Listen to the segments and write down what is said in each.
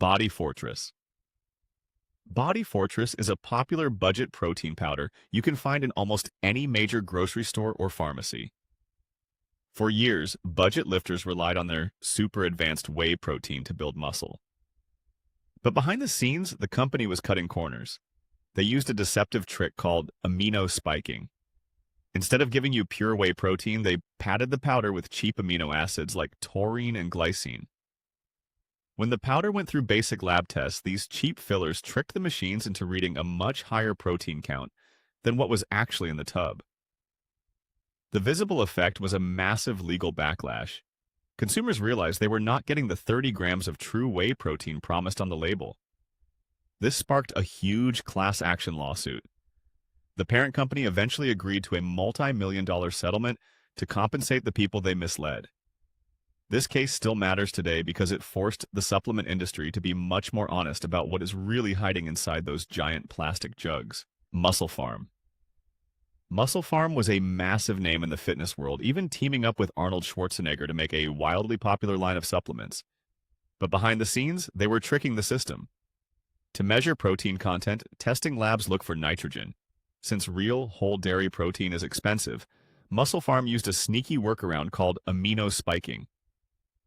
Body Fortress. Body Fortress is a popular budget protein powder you can find in almost any major grocery store or pharmacy. For years, budget lifters relied on their super advanced whey protein to build muscle. But behind the scenes, the company was cutting corners. They used a deceptive trick called amino spiking. Instead of giving you pure whey protein, they padded the powder with cheap amino acids like taurine and glycine. When the powder went through basic lab tests, these cheap fillers tricked the machines into reading a much higher protein count than what was actually in the tub. The visible effect was a massive legal backlash. Consumers realized they were not getting the 30 grams of true whey protein promised on the label. This sparked a huge class action lawsuit. The parent company eventually agreed to a multi-million-dollar settlement to compensate the people they misled. This case still matters today because it forced the supplement industry to be much more honest about what is really hiding inside those giant plastic jugs. Muscle Farm. Muscle Farm was a massive name in the fitness world, even teaming up with Arnold Schwarzenegger to make a wildly popular line of supplements. But behind the scenes, they were tricking the system. To measure protein content, testing labs look for nitrogen. Since real, whole dairy protein is expensive, Muscle Farm used a sneaky workaround called amino spiking.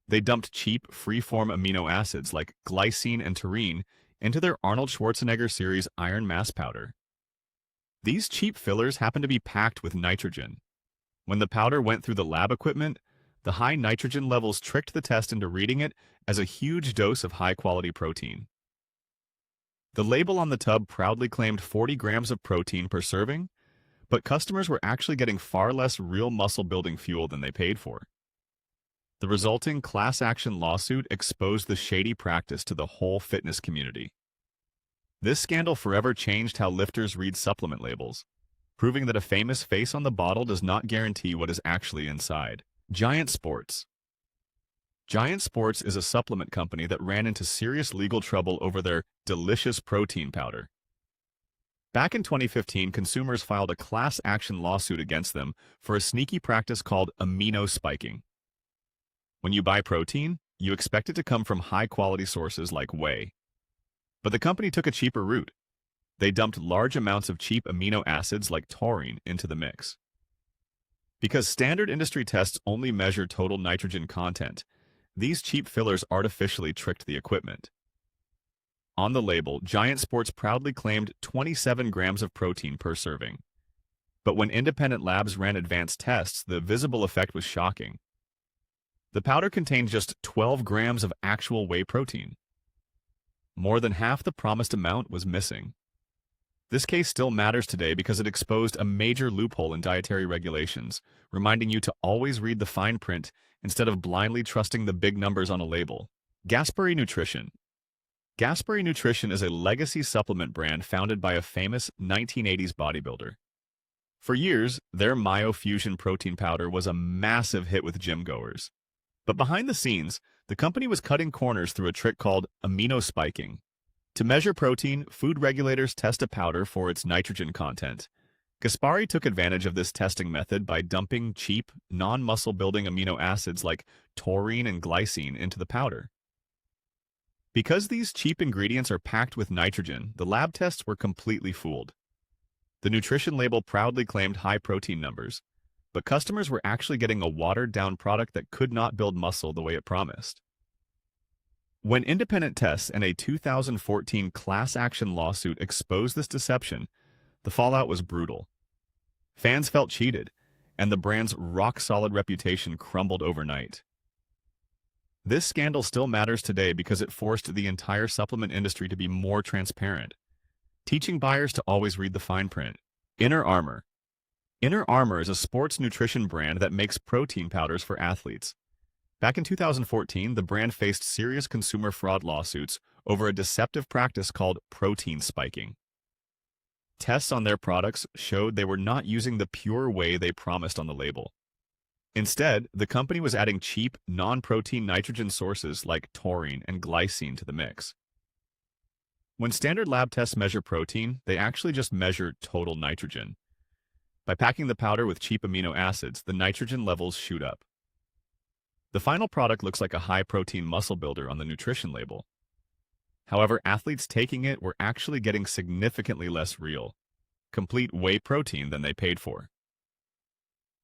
They dumped cheap, free-form amino acids like glycine and taurine into their Arnold Schwarzenegger series Iron Mass powder. These cheap fillers happened to be packed with nitrogen. When the powder went through the lab equipment, the high nitrogen levels tricked the test into reading it as a huge dose of high-quality protein. The label on the tub proudly claimed 40 grams of protein per serving, but customers were actually getting far less real muscle-building fuel than they paid for. The resulting class action lawsuit exposed the shady practice to the whole fitness community. This scandal forever changed how lifters read supplement labels, proving that a famous face on the bottle does not guarantee what is actually inside. Giant Sports. Giant Sports is a supplement company that ran into serious legal trouble over their delicious protein powder. Back in 2015, consumers filed a class action lawsuit against them for a sneaky practice called amino spiking. When you buy protein, you expect it to come from high-quality sources like whey. But the company took a cheaper route. They dumped large amounts of cheap amino acids like taurine into the mix. Because standard industry tests only measure total nitrogen content, these cheap fillers artificially tricked the equipment. On the label, Giant Sports proudly claimed 27 grams of protein per serving. But when independent labs ran advanced tests, the visible effect was shocking. The powder contained just 12 grams of actual whey protein. More than half the promised amount was missing. This case still matters today because it exposed a major loophole in dietary regulations, reminding you to always read the fine print instead of blindly trusting the big numbers on a label. Gaspari Nutrition. Gaspari Nutrition is a legacy supplement brand founded by a famous 1980s bodybuilder. For years, their Myofusion protein powder was a massive hit with gym goers. But behind the scenes, the company was cutting corners through a trick called amino spiking. To measure protein, food regulators test a powder for its nitrogen content. Gaspari took advantage of this testing method by dumping cheap, non-muscle-building amino acids like taurine and glycine into the powder. Because these cheap ingredients are packed with nitrogen, the lab tests were completely fooled. The nutrition label proudly claimed high protein numbers, but customers were actually getting a watered-down product that could not build muscle the way it promised. When independent tests and a 2014 class action lawsuit exposed this deception, the fallout was brutal. Fans felt cheated, and the brand's rock-solid reputation crumbled overnight. This scandal still matters today because it forced the entire supplement industry to be more transparent, teaching buyers to always read the fine print. Inner Armour. Inner Armour is a sports nutrition brand that makes protein powders for athletes. Back in 2014, the brand faced serious consumer fraud lawsuits over a deceptive practice called protein spiking. Tests on their products showed they were not using the pure whey they promised on the label. Instead, the company was adding cheap, non-protein nitrogen sources like taurine and glycine to the mix. When standard lab tests measure protein, they actually just measure total nitrogen. By packing the powder with cheap amino acids, the nitrogen levels shoot up. The final product looks like a high-protein muscle builder on the nutrition label. However, athletes taking it were actually getting significantly less real, complete whey protein than they paid for.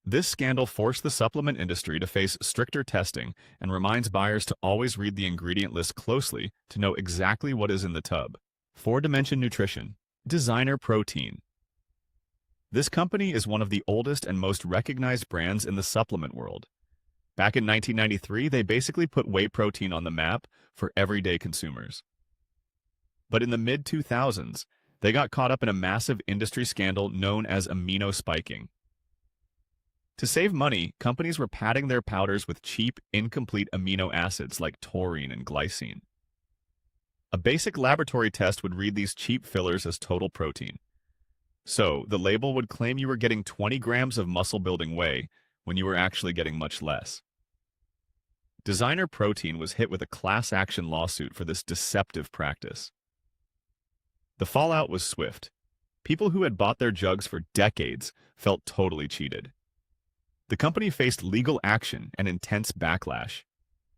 This scandal forced the supplement industry to face stricter testing and reminds buyers to always read the ingredient list closely to know exactly what is in the tub. 4-Dimension Nutrition. Designer Protein. This company is one of the oldest and most recognized brands in the supplement world. Back in 1993, they basically put whey protein on the map for everyday consumers. But in the mid-2000s, they got caught up in a massive industry scandal known as amino spiking. To save money, companies were padding their powders with cheap, incomplete amino acids like taurine and glycine. A basic laboratory test would read these cheap fillers as total protein. So, the label would claim you were getting 20 grams of muscle-building whey when you were actually getting much less. Designer Protein was hit with a class action lawsuit for this deceptive practice. The fallout was swift. People who had bought their jugs for decades felt totally cheated. The company faced legal action and intense backlash.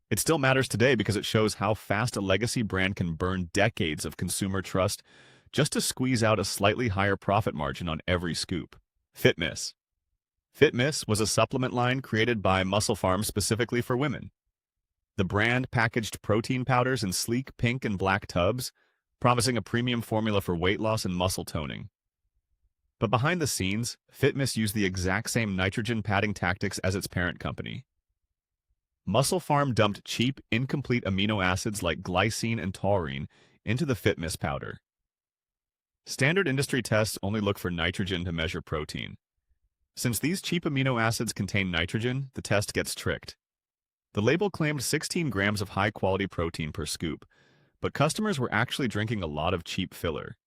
It still matters today because it shows how fast a legacy brand can burn decades of consumer trust just to squeeze out a slightly higher profit margin on every scoop. Fitmiss. Fitmiss was a supplement line created by Muscle Farm specifically for women. The brand packaged protein powders in sleek pink and black tubs, promising a premium formula for weight loss and muscle toning. But behind the scenes, Fitmiss used the exact same nitrogen padding tactics as its parent company. Muscle Farm dumped cheap, incomplete amino acids like glycine and taurine into the Fitmiss powder. Standard industry tests only look for nitrogen to measure protein. Since these cheap amino acids contain nitrogen, the test gets tricked. The label claimed 16 grams of high-quality protein per scoop, but customers were actually drinking a lot of cheap filler.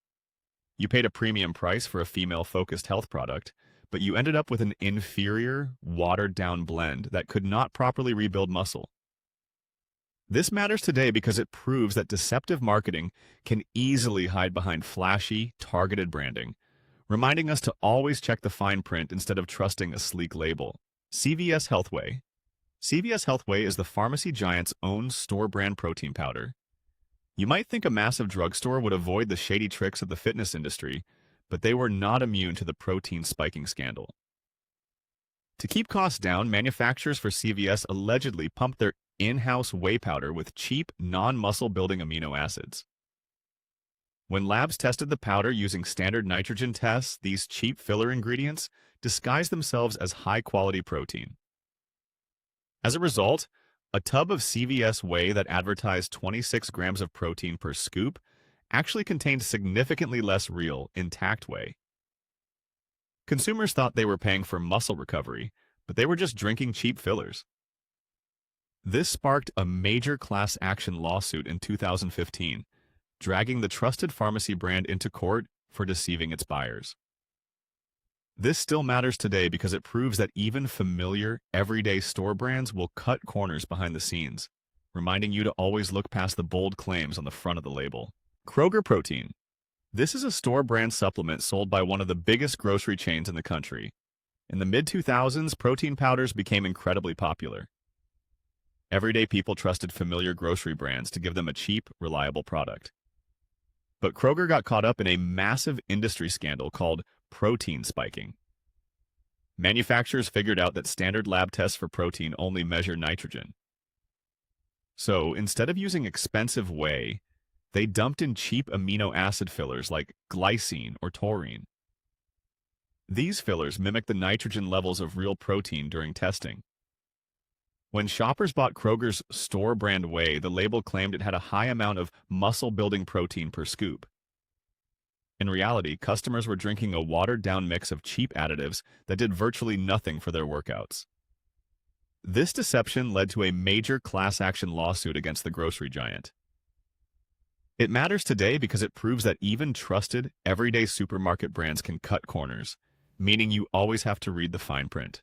You paid a premium price for a female-focused health product, but you ended up with an inferior, watered-down blend that could not properly rebuild muscle. This matters today because it proves that deceptive marketing can easily hide behind flashy, targeted branding, reminding us to always check the fine print instead of trusting a sleek label. CVS Health Whey. CVS Health Whey is the pharmacy giant's own store-brand protein powder. You might think a massive drugstore would avoid the shady tricks of the fitness industry, but they were not immune to the protein spiking scandal. To keep costs down, manufacturers for CVS allegedly pumped their in-house whey powder with cheap, non-muscle-building amino acids. When labs tested the powder using standard nitrogen tests, these cheap filler ingredients disguised themselves as high-quality protein. As a result, a tub of CVS whey that advertised 26 grams of protein per scoop actually contained significantly less real, intact whey. Consumers thought they were paying for muscle recovery, but they were just drinking cheap fillers. This sparked a major class action lawsuit in 2015, dragging the trusted pharmacy brand into court for deceiving its buyers. This still matters today because it proves that even familiar, everyday store brands will cut corners behind the scenes, reminding you to always look past the bold claims on the front of the label. Kroger Protein. This is a store-brand supplement sold by one of the biggest grocery chains in the country. In the mid-2000s, protein powders became incredibly popular. Everyday people trusted familiar grocery brands to give them a cheap, reliable product. But Kroger got caught up in a massive industry scandal called protein spiking. Manufacturers figured out that standard lab tests for protein only measure nitrogen. So, instead of using expensive whey, they dumped in cheap amino acid fillers like glycine or taurine. These fillers mimic the nitrogen levels of real protein during testing. When shoppers bought Kroger's store-brand whey, the label claimed it had a high amount of muscle-building protein per scoop. In reality, customers were drinking a watered-down mix of cheap additives that did virtually nothing for their workouts. This deception led to a major class action lawsuit against the grocery giant. It matters today because it proves that even trusted, everyday supermarket brands can cut corners, meaning you always have to read the fine print.